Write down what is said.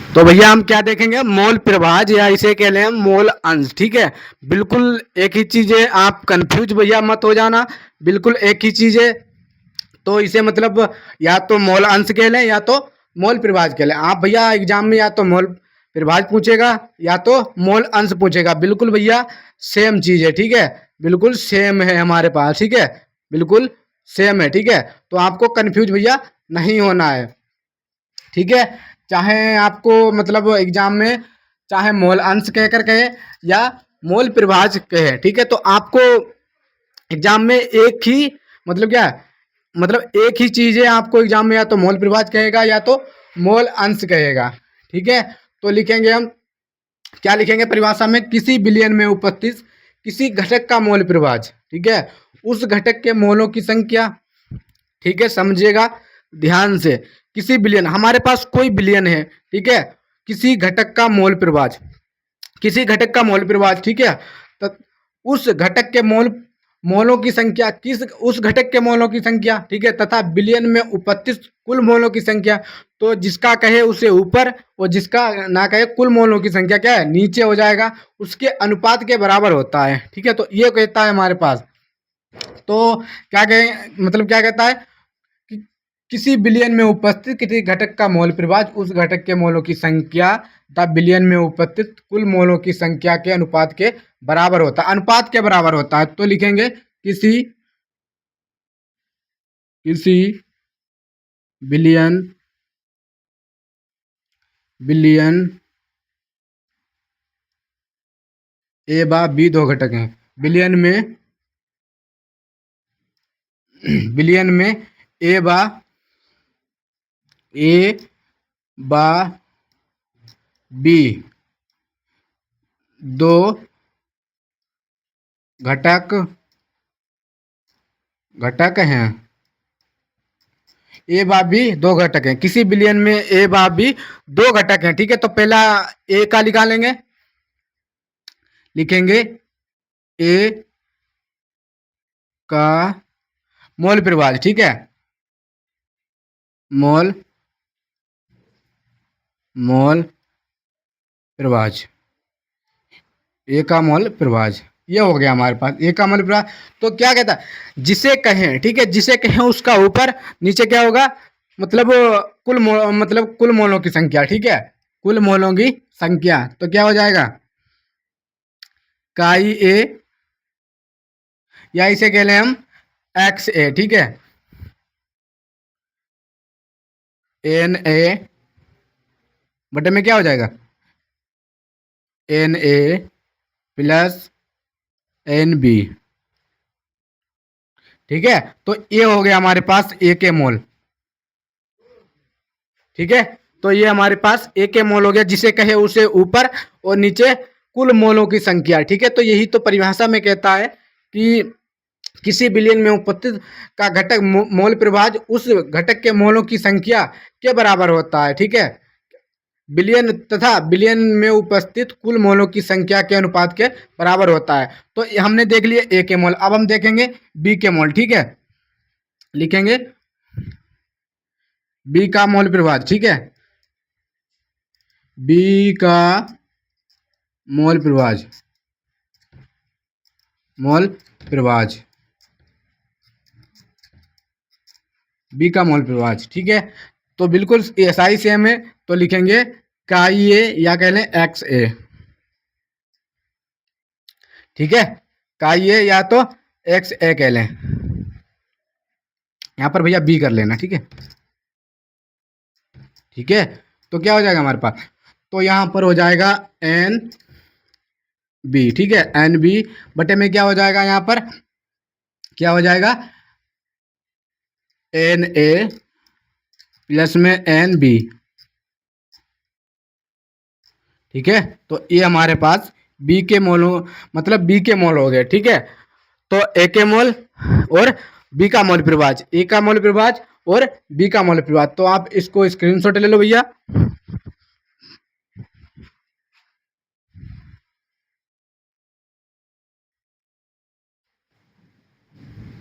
तो भैया हम क्या देखेंगे, मोल प्रभाज या इसे कह लें मोल अंश। ठीक है, बिल्कुल एक ही चीज है, आप कंफ्यूज भैया मत हो जाना, बिल्कुल एक ही चीज है। तो इसे मतलब या तो मोल अंश कह लें या तो मोल प्रभाज कह लें। आप भैया एग्जाम में या तो मोल प्रभाज पूछेगा या तो मोल अंश पूछेगा, बिल्कुल भैया सेम चीज है। ठीक है, बिल्कुल सेम है हमारे पास। ठीक है, बिल्कुल सेम है। ठीक है, तो आपको कंफ्यूज भैया नहीं होना है। ठीक है, चाहे आपको मतलब एग्जाम में चाहे मोल अंश कहकर कहे या मोल प्रभाज कहे। ठीक है, तो आपको एग्जाम में एक ही मतलब क्या है, मतलब एक ही चीज है, आपको एग्जाम में या तो मोल प्रभाज कहेगा या तो मोल अंश कहेगा। ठीक है, तो लिखेंगे हम क्या लिखेंगे परिभाषा में, किसी विलयन में उपस्थित किसी घटक का मोल प्रभाज। ठीक है, उस घटक के मोलों की संख्या। ठीक है, समझिएगा ध्यान से, किसी विलयन, हमारे पास कोई विलयन है। ठीक है, किसी घटक का मोल प्रभाज, किसी घटक का मोल प्रभाज। ठीक है, तो उस घटक के मोलों की संख्या, किस उस घटक के मोलों की संख्या। ठीक है, तथा विलयन में उपस्थित कुल मोलों की संख्या। तो जिसका कहे उसे ऊपर और जिसका ना कहे कुल मोलों की संख्या क्या है, नीचे हो जाएगा, उसके अनुपात के बराबर होता है। ठीक है, तो ये कहता है हमारे पास। तो क्या कहें मतलब क्या कहता है कि किसी विलयन में उपस्थित किसी घटक का मोल प्रभाज उस घटक के मोलों की संख्या तथा विलयन में उपस्थित कुल मोलों की संख्या के अनुपात के बराबर होता है, अनुपात के बराबर होता है। तो लिखेंगे किसी किसी विलयन विलयन ए बा बी दो घटक हैं, विलयन में विलयन में ए बा बी दो घटक घटक हैं, ए बा बी दो घटक हैं, किसी विलयन में ए बा बी दो घटक हैं। ठीक है, तो पहला ए का निकालेंगे, लिखेंगे ए का मोल प्रभाज। ठीक है, मोल मोल प्रभाज, ए का मोल प्रभाज, ये हो गया हमारे पास ए का मोल प्रभाज। तो क्या कहता है, जिसे कहें। ठीक है, जिसे कहें उसका ऊपर नीचे क्या होगा, मतलब मतलब कुल मोलों की संख्या। ठीक है, कुल मोलों की संख्या, तो क्या हो जाएगा काई ए, या इसे कह लें हम एक्स ए। ठीक है, एन ए बटे में क्या हो जाएगा N A plus N B. ठीक है, तो ये हो गया हमारे पास ए के मोल। ठीक है, तो ये हमारे पास ए के मोल हो गया, जिसे कहे उसे ऊपर और नीचे कुल मोलों की संख्या। ठीक है, तो यही तो परिभाषा में कहता है कि किसी विलयन में उपस्थित का घटक मोल प्रभाज उस घटक के मोलों की संख्या के बराबर होता है। ठीक है, विलयन तथा विलयन में उपस्थित कुल मोलों की संख्या के अनुपात के बराबर होता है। तो हमने देख लिया ए के मोल, अब हम देखेंगे बी के मोल। ठीक है, लिखेंगे बी का मोल प्रभाज। ठीक है, बी का मोल प्रभाज, मोल प्रभाज, बी का मोल प्रभाज। ठीक है, तो बिल्कुल ऐसा ही सेम है, तो लिखेंगे काई ए या कह लें एक्स ए। ठीक है, काई ए या तो एक्स ए कह लें, यहां पर भैया बी कर लेना। ठीक है, ठीक है, तो क्या हो जाएगा हमारे पास, तो यहां पर हो जाएगा एन बी। ठीक है, एन बी बटे में क्या हो जाएगा, यहां पर क्या हो जाएगा एन ए प्लस में एन बी। ठीक है, तो ये हमारे पास बी के मोल मतलब बी के मोल हो गए। ठीक है, तो ए के मोल और बी का मोल प्रभाज, ए का मोल प्रभाज और बी का मोल प्रभाज। तो आप इसको स्क्रीनशॉट ले लो भैया।